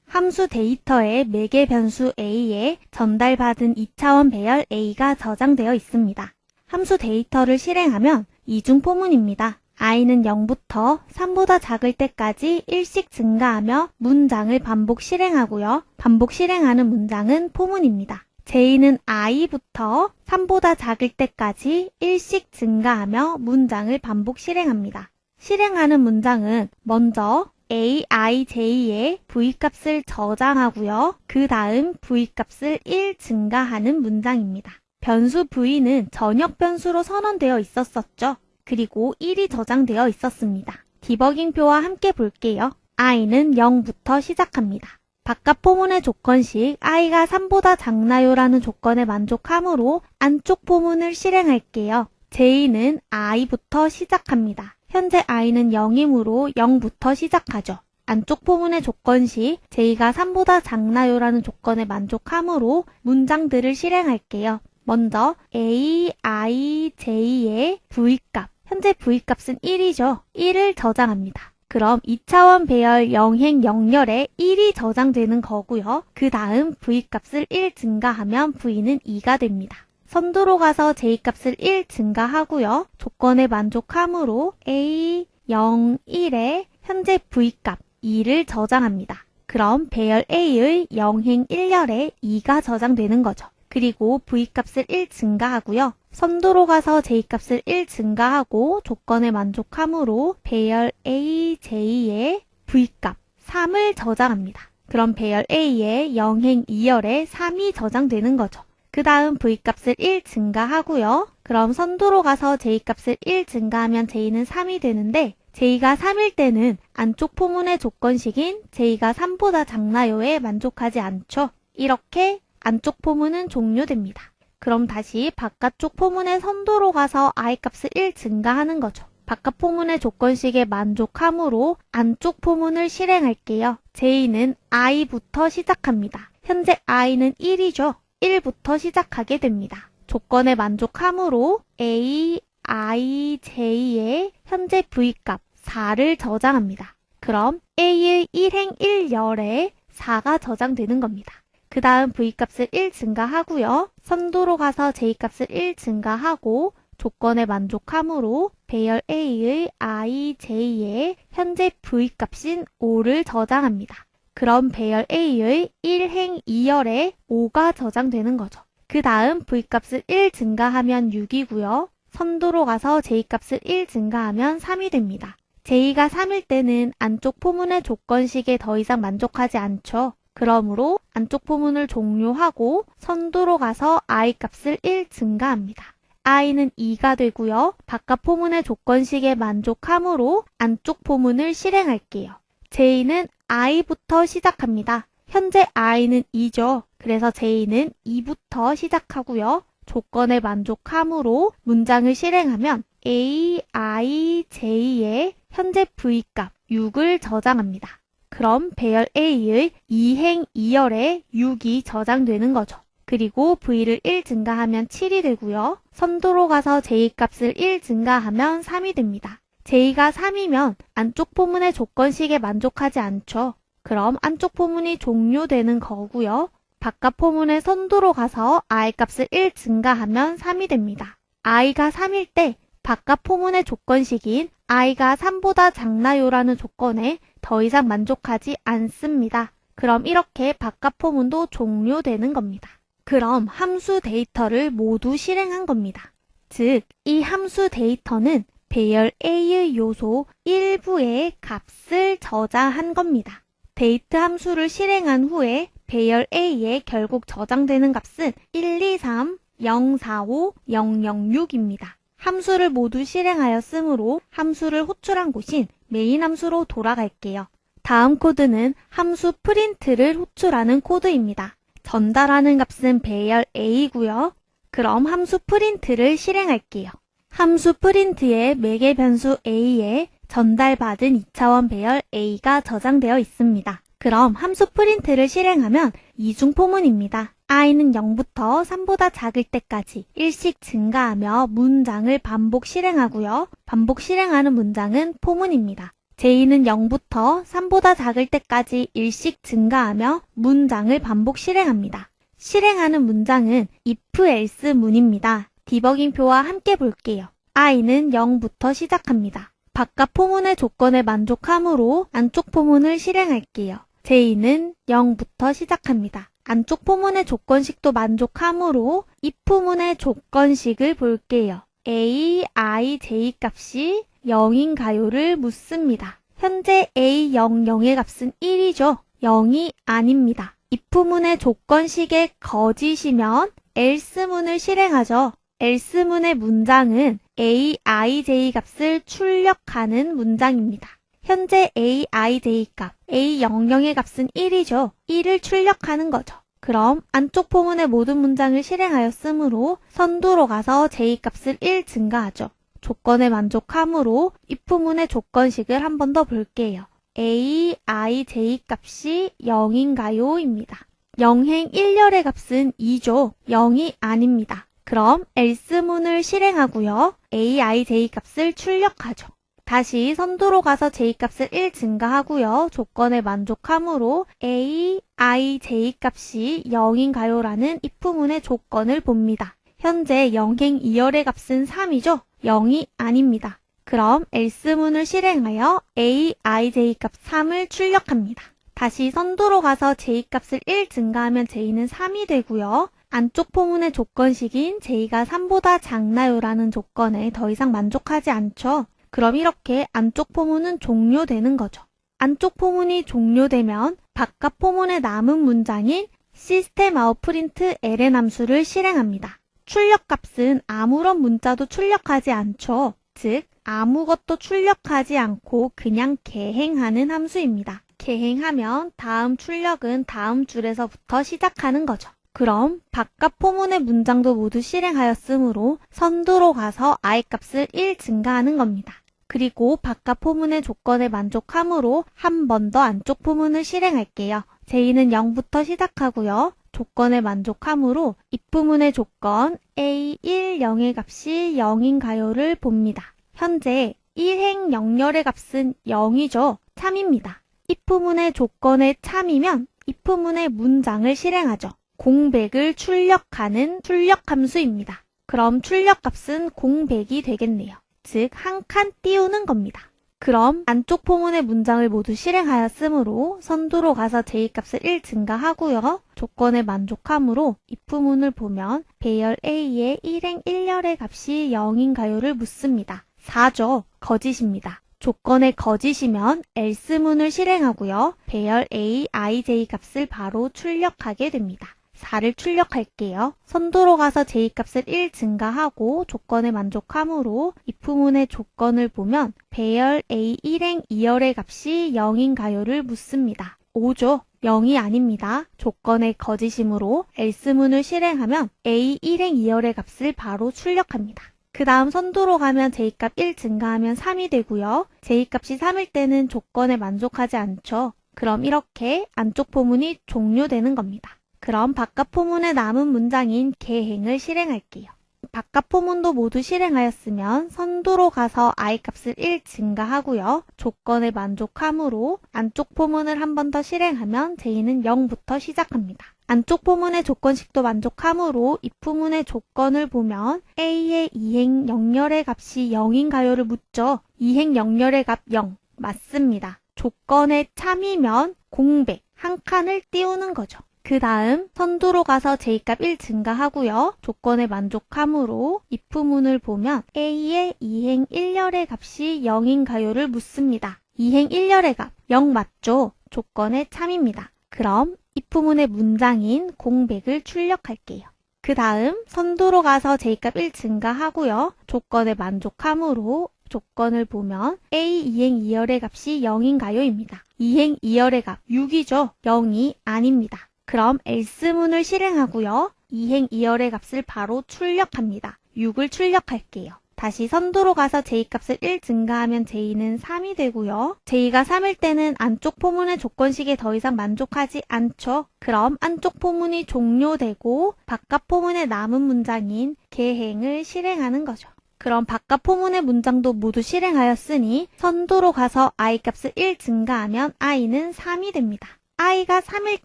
Speaker 1: 함수 데이터에 매개 변수 A에 전달받은 2차원 배열 A가 저장되어 있습니다. 함수 데이터를 실행하면 이중 포문입니다. i는 0부터 3보다 작을 때까지 1씩 증가하며 문장을 반복 실행하고요. 반복 실행하는 문장은 포문입니다. j는 i부터 3보다 작을 때까지 1씩 증가하며 문장을 반복 실행합니다. 실행하는 문장은 먼저 aij의 v값을 저장하고요. 그 다음 v값을 1 증가하는 문장입니다. 변수 v는 전역 변수로 선언되어 있었었죠. 그리고 1이 저장되어 있었습니다. 디버깅표와 함께 볼게요. i는 0부터 시작합니다. 바깥 포문의 조건식 i가 3보다 작나요? 라는 조건에 만족하므로 안쪽 포문을 실행할게요. j는 i부터 시작합니다. 현재 i는 0이므로 0부터 시작하죠. 안쪽 포문의 조건식 j가 3보다 작나요? 라는 조건에 만족하므로 문장들을 실행할게요. 먼저 a, i, j의 v값, 현재 v값은 1이죠. 1을 저장합니다. 그럼 2차원 배열 0행 0열에 1이 저장되는 거고요. 그 다음 v값을 1 증가하면 v는 2가 됩니다. 선두로 가서 j값을 1 증가하고요. 조건에 만족하므로 a, 0, 1에 현재 v값 2를 저장합니다. 그럼 배열 a의 0행 1열에 2가 저장되는 거죠. 그리고 v값을 1 증가하고요. 선두로 가서 j값을 1 증가하고 조건에 만족하므로 배열 aj의 v값 3을 저장합니다. 그럼 배열 a의 0행 2열에 3이 저장되는 거죠. 그 다음 v값을 1 증가하고요. 그럼 선두로 가서 j값을 1 증가하면 j는 3이 되는데 j가 3일 때는 안쪽 포문의 조건식인 j가 3보다 작나요에 만족하지 않죠. 이렇게 안쪽 포문은 종료됩니다. 그럼 다시 바깥쪽 포문의 선두로 가서 i값을 1 증가하는 거죠. 바깥 포문의 조건식에 만족하므로 안쪽 포문을 실행할게요. j는 i부터 시작합니다. 현재 i는 1이죠. 1부터 시작하게 됩니다. 조건에 만족하므로 a, i, j의 현재 v값 4를 저장합니다. 그럼 a의 1행 1열에 4가 저장되는 겁니다. 그 다음 v값을 1 증가하고요. 선두로 가서 j값을 1 증가하고 조건에 만족하므로 배열 a의 i, j의 현재 v값인 5를 저장합니다. 그럼 배열 a의 1행 2열에 5가 저장되는 거죠. 그 다음 v값을 1 증가하면 6이고요. 선두로 가서 j값을 1 증가하면 3이 됩니다. j가 3일 때는 안쪽 포문의 조건식에 더 이상 만족하지 않죠. 그러므로 안쪽 포문을 종료하고 선두로 가서 i값을 1 증가합니다. i는 2가 되고요. 바깥 포문의 조건식에 만족하므로 안쪽 포문을 실행할게요. j는 i부터 시작합니다. 현재 i는 2죠. 그래서 j는 2부터 시작하고요. 조건에 만족하므로 문장을 실행하면 a, i, j의 현재 v값 6을 저장합니다. 그럼 배열 a의 2행 2열에 6이 저장되는 거죠. 그리고 v를 1 증가하면 7이 되고요. 선두로 가서 j값을 1 증가하면 3이 됩니다. j가 3이면 안쪽 포문의 조건식에 만족하지 않죠. 그럼 안쪽 포문이 종료되는 거고요. 바깥 포문의 선두로 가서 i값을 1 증가하면 3이 됩니다. i가 3일 때 바깥 포문의 조건식인 i가 3보다 작나요? 라는 조건에 더 이상 만족하지 않습니다. 그럼 이렇게 바깥 포문도 종료되는 겁니다. 그럼 함수 데이터를 모두 실행한 겁니다. 즉, 이 함수 데이터는 배열 A의 요소 일부의 값을 저장한 겁니다. 데이트 함수를 실행한 후에 배열 A에 결국 저장되는 값은 123, 045, 006입니다. 함수를 모두 실행하였으므로 함수를 호출한 곳인 메인 함수로 돌아갈게요. 다음 코드는 함수 프린트를 호출하는 코드입니다. 전달하는 값은 배열 A고요. 그럼 함수 프린트를 실행할게요. 함수 프린트에 매개 변수 A에 전달받은 2차원 배열 A가 저장되어 있습니다. 그럼 함수 프린트를 실행하면 이중 포문입니다. i는 0부터 3보다 작을 때까지 일씩 증가하며 문장을 반복 실행하고요. 반복 실행하는 문장은 포문입니다. j는 0부터 3보다 작을 때까지 일씩 증가하며 문장을 반복 실행합니다. 실행하는 문장은 if else 문입니다. 디버깅표와 함께 볼게요. i는 0부터 시작합니다. 바깥 포문의 조건에 만족하므로 안쪽 포문을 실행할게요. j는 0부터 시작합니다. 안쪽 포문의 조건식도 만족하므로 if문의 조건식을 볼게요. a, i, j 값이 0인가요를 묻습니다. 현재 a, 0, 0의 값은 1이죠. 0이 아닙니다. if문의 조건식에 거짓이면 else문을 실행하죠. else문의 문장은 a, i, j 값을 출력하는 문장입니다. 현재 a, i, j 값, a, 0, 0의 값은 1이죠. 1을 출력하는 거죠. 그럼 안쪽 포문의 모든 문장을 실행하였으므로 선두로 가서 j 값을 1 증가하죠. 조건에 만족하므로 if문의 조건식을 한 번 더 볼게요. a, i, j 값이 0인가요? 입니다. 0행 1열의 값은 2죠. 0이 아닙니다. 그럼 else문을 실행하고요. a, i, j 값을 출력하죠. 다시 선두로 가서 j 값을 1 증가하고요. 조건에 만족하므로 a, i, j 값이 0인가요? 라는 if문의 조건을 봅니다. 현재 0행 2열의 값은 3이죠. 0이 아닙니다. 그럼 else문을 실행하여 a, i, j 값 3을 출력합니다. 다시 선두로 가서 j 값을 1 증가하면 j는 3이 되고요. 안쪽 포문의 조건식인 j가 3보다 작나요? 라는 조건에 더 이상 만족하지 않죠. 그럼 이렇게 안쪽 포문은 종료되는 거죠. 안쪽 포문이 종료되면 바깥 포문에 남은 문장인 systemoutprintln 함수를 실행합니다. 출력값은 아무런 문자도 출력하지 않죠. 즉, 아무것도 출력하지 않고 그냥 개행하는 함수입니다. 개행하면 다음 출력은 다음 줄에서부터 시작하는 거죠. 그럼 바깥 포문의 문장도 모두 실행하였으므로 선두로 가서 i 값을 1 증가하는 겁니다. 그리고 바깥 포문의 조건에 만족하므로 한 번 더 안쪽 포문을 실행할게요. j는 0부터 시작하고요. 조건에 만족하므로 if문의 조건 a, 1, 0의 값이 0인가요를 봅니다. 현재 1행 0열의 값은 0이죠. 참입니다. if문의 조건에 참이면 if문의 문장을 실행하죠. 공백을 출력하는 출력 함수입니다. 그럼 출력값은 공백이 되겠네요. 즉, 한 칸 띄우는 겁니다. 그럼 안쪽 포문의 문장을 모두 실행하였으므로 선두로 가서 j 값을 1 증가하고요. 조건에 만족하므로 if문을 보면 배열 a의 1행 1열의 값이 0인가요를 묻습니다. 4죠. 거짓입니다. 조건에 거짓이면 else문을 실행하고요. 배열 a, i, j 값을 바로 출력하게 됩니다. 4를 출력할게요. 선두로 가서 j 값을 1 증가하고 조건에 만족하므로 if문의 조건을 보면 배열 a 1행 2열의 값이 0인가요를 묻습니다. 5죠. 0이 아닙니다. 조건에 거짓이므로 else문을 실행하면 a 1행 2열의 값을 바로 출력합니다. 그 다음 선두로 가면 j값 1 증가하면 3이 되고요. j값이 3일 때는 조건에 만족하지 않죠. 그럼 이렇게 안쪽 포문이 종료되는 겁니다. 그럼 바깥 포문에 남은 문장인 개행을 실행할게요. 바깥 포문도 모두 실행하였으면 선두로 가서 i 값을 1 증가하고요. 조건에 만족하므로 안쪽 포문을 한 번 더 실행하면 j는 0부터 시작합니다. 안쪽 포문의 조건식도 만족하므로 if문의 조건을 보면 a의 2행 0열의 값이 0인가요를 묻죠. 2행 0열의 값 0. 맞습니다. 조건에 참이면 공백, 한 칸을 띄우는 거죠. 그 다음 선두로 가서 J값 1 증가하고요. 조건에 만족함으로 if문을 보면 A의 2행 1열의 값이 0인가요를 묻습니다. 2행 1열의 값 0 맞죠? 조건에 참입니다. 그럼 if문의 문장인 공백을 출력할게요. 그 다음 선두로 가서 J값 1 증가하고요. 조건에 만족함으로 조건을 보면 A 2행 2열의 값이 0인가요? 입니다. 2행 2열의 값 6이죠? 0이 아닙니다. 그럼 else문을 실행하고요. 2행 2열의 값을 바로 출력합니다. 6을 출력할게요. 다시 선두로 가서 J값을 1 증가하면 J는 3이 되고요. J가 3일 때는 안쪽 포문의 조건식에 더 이상 만족하지 않죠. 그럼 안쪽 포문이 종료되고 바깥 포문에 남은 문장인 계행을 실행하는 거죠. 그럼 바깥 포문의 문장도 모두 실행하였으니 선두로 가서 i값을 1 증가하면 i는 3이 됩니다. i가 3일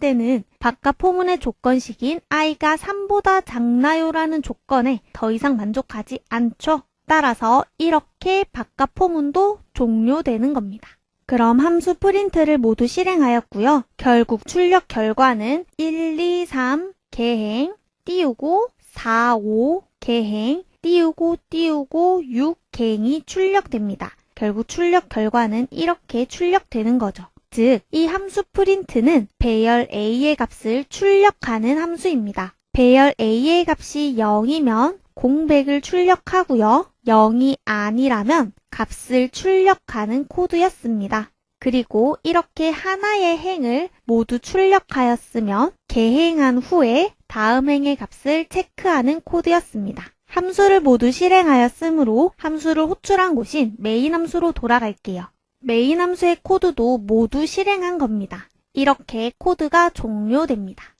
Speaker 1: 때는 바깥 포문의 조건식인 i가 3보다 작나요라는 조건에 더 이상 만족하지 않죠. 따라서 이렇게 바깥 포문도 종료되는 겁니다. 그럼 함수 프린트를 모두 실행하였고요. 결국 출력 결과는 1, 2, 3 계행 띄우고 4, 5 계행 띄우고 6 계행이 출력됩니다. 결국 출력 결과는 이렇게 출력되는 거죠. 즉, 이 함수 프린트는 배열 A의 값을 출력하는 함수입니다. 배열 A의 값이 0이면 공백을 출력하고요. 0이 아니라면 값을 출력하는 코드였습니다. 그리고 이렇게 하나의 행을 모두 출력하였으면 개행한 후에 다음 행의 값을 체크하는 코드였습니다. 함수를 모두 실행하였으므로 함수를 호출한 곳인 메인 함수로 돌아갈게요. 메인 함수의 코드도 모두 실행한 겁니다. 이렇게 코드가 종료됩니다.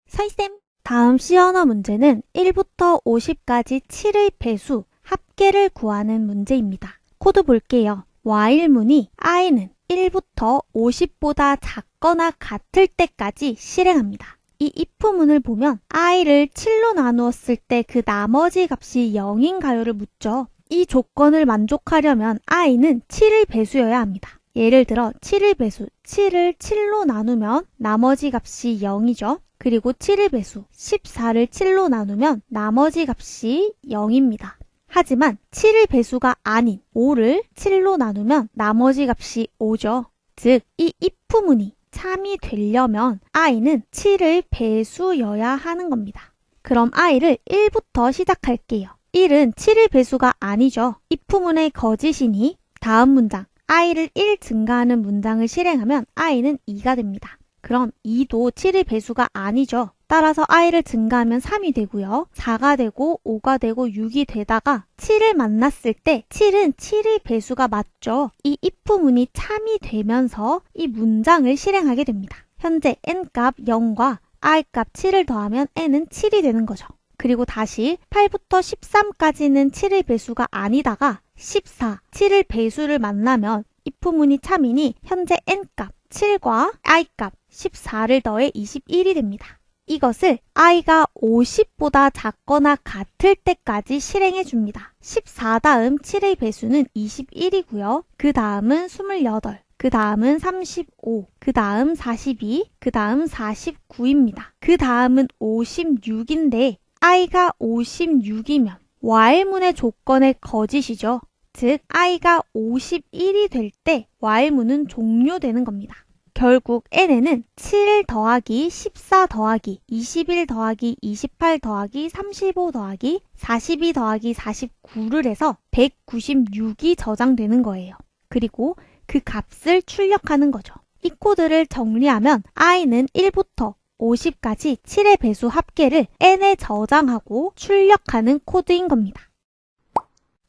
Speaker 1: 서희쌤! 다음 C 언어 문제는 1부터 50까지 7의 배수, 합계를 구하는 문제입니다. 코드 볼게요. while문이 i는 1부터 50보다 작거나 같을 때까지 실행합니다. 이 if문을 보면 i를 7로 나누었을 때 그 나머지 값이 0인가요를 묻죠. 이 조건을 만족하려면 i는 7의 배수여야 합니다. 예를 들어 7의 배수, 7을 7로 나누면 나머지 값이 0이죠. 그리고 7의 배수, 14를 7로 나누면 나머지 값이 0입니다. 하지만 7의 배수가 아닌 5를 7로 나누면 나머지 값이 5죠. 즉, 이 if문이 참이 되려면 i는 7의 배수여야 하는 겁니다. 그럼 i를 1부터 시작할게요. 1은 7의 배수가 아니죠. if문의 거짓이니 다음 문장 i를 1 증가하는 문장을 실행하면 i는 2가 됩니다. 그럼 2도 7의 배수가 아니죠. 따라서 i를 증가하면 3이 되고요. 4가 되고 5가 되고 6이 되다가 7을 만났을 때 7은 7의 배수가 맞죠. 이 if문이 참이 되면서 이 문장을 실행하게 됩니다. 현재 n값 0과 i값 7을 더하면 n은 7이 되는 거죠. 그리고 다시 8부터 13까지는 7의 배수가 아니다가 14, 7의 배수를 만나면 if문이 참이니 현재 n값 7과 i값 14를 더해 21이 됩니다. 이것을 i가 50보다 작거나 같을 때까지 실행해 줍니다. 14 다음 7의 배수는 21이고요. 그 다음은 28, 그 다음은 35, 그 다음 42, 그 다음 49입니다. 그 다음은 56인데 i가 56이면 while문의 조건의 거짓이죠. 즉 i가 51이 될 때 while문은 종료되는 겁니다. 결국 n에는 7 더하기 14 더하기 21 더하기 28 더하기 35 더하기 42 더하기 49를 해서 196이 저장되는 거예요. 그리고 그 값을 출력하는 거죠. 이 코드를 정리하면 i는 1부터 50까지 7의 배수 합계를 n에 저장하고 출력하는 코드인 겁니다.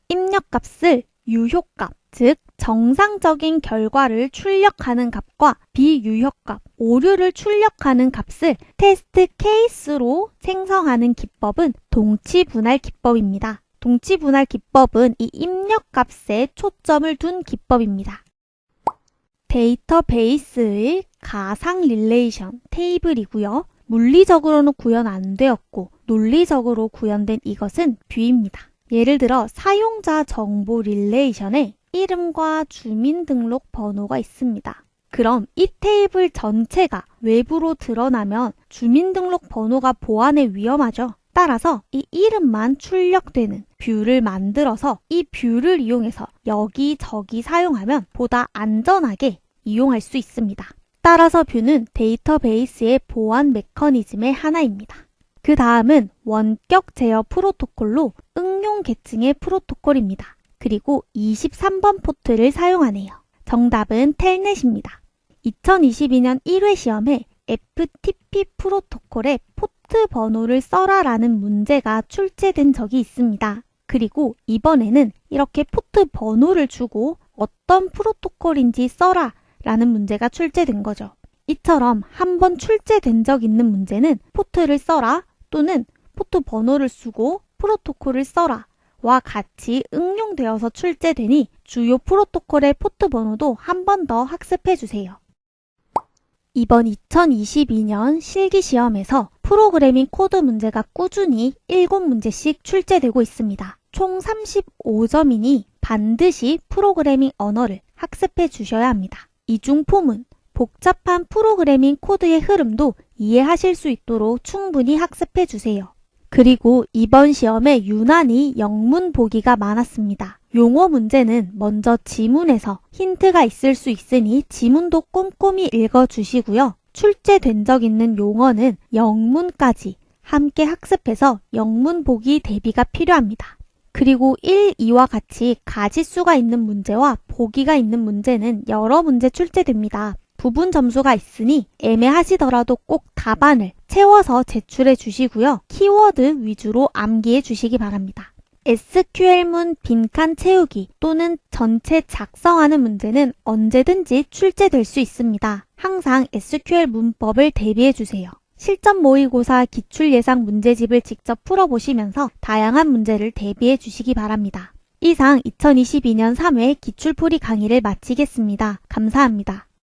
Speaker 1: 입력값을 유효값, 즉 정상적인 결과를 출력하는 값과 비유효값, 오류를 출력하는 값을 테스트 케이스로 생성하는 기법은 동치분할 기법입니다. 동치분할 기법은 이 입력값에 초점을 둔 기법입니다. 데이터베이스의 가상 릴레이션 테이블이고요. 물리적으로는 구현 안 되었고 논리적으로 구현된 이것은 뷰입니다. 예를 들어 사용자 정보 릴레이션에 이름과 주민등록 번호가 있습니다. 그럼 이 테이블 전체가 외부로 드러나면 주민등록 번호가 보안에 위험하죠. 따라서 이 이름만 출력되는 뷰를 만들어서 이 뷰를 이용해서 여기저기 사용하면 보다 안전하게 이용할 수 있습니다. 따라서 뷰는 데이터베이스의 보안 메커니즘의 하나입니다. 그 다음은 원격 제어 프로토콜로 응용 계층의 프로토콜입니다. 그리고 23번 포트를 사용하네요. 정답은 텔넷입니다. 2022년 1회 시험에 FTP 프로토콜에 포트 번호를 써라라는 문제가 출제된 적이 있습니다. 그리고 이번에는 이렇게 포트 번호를 주고 어떤 프로토콜인지 써라 라는 문제가 출제된 거죠. 이처럼 한번 출제된 적 있는 문제는 포트를 써라 또는 포트 번호를 쓰고 프로토콜을 써라 와 같이 응용되어서 출제되니 주요 프로토콜의 포트 번호도 한 번 더 학습해 주세요. 이번 2022년 실기시험에서 프로그래밍 코드 문제가 꾸준히 7문제씩 출제되고 있습니다. 총 35점이니 반드시 프로그래밍 언어를 학습해 주셔야 합니다. 이중 포문, 복잡한 프로그래밍 코드의 흐름도 이해하실 수 있도록 충분히 학습해 주세요. 그리고 이번 시험에 유난히 영문 보기가 많았습니다. 용어 문제는 먼저 지문에서 힌트가 있을 수 있으니 지문도 꼼꼼히 읽어주시고요. 출제된 적 있는 용어는 영문까지 함께 학습해서 영문 보기 대비가 필요합니다. 그리고 1, 2와 같이 가지수가 있는 문제와 보기가 있는 문제는 여러 문제 출제됩니다. 부분 점수가 있으니 애매하시더라도 꼭 답안을 채워서 제출해 주시고요. 키워드 위주로 암기해 주시기 바랍니다. SQL문 빈칸 채우기 또는 전체 작성하는 문제는 언제든지 출제될 수 있습니다. 항상 SQL 문법을 대비해 주세요. 실전 모의고사 기출예상 문제집을 직접 풀어보시면서 다양한 문제를 대비해 주시기 바랍니다. 이상 2022년 3회 기출풀이 강의를 마치겠습니다. 감사합니다.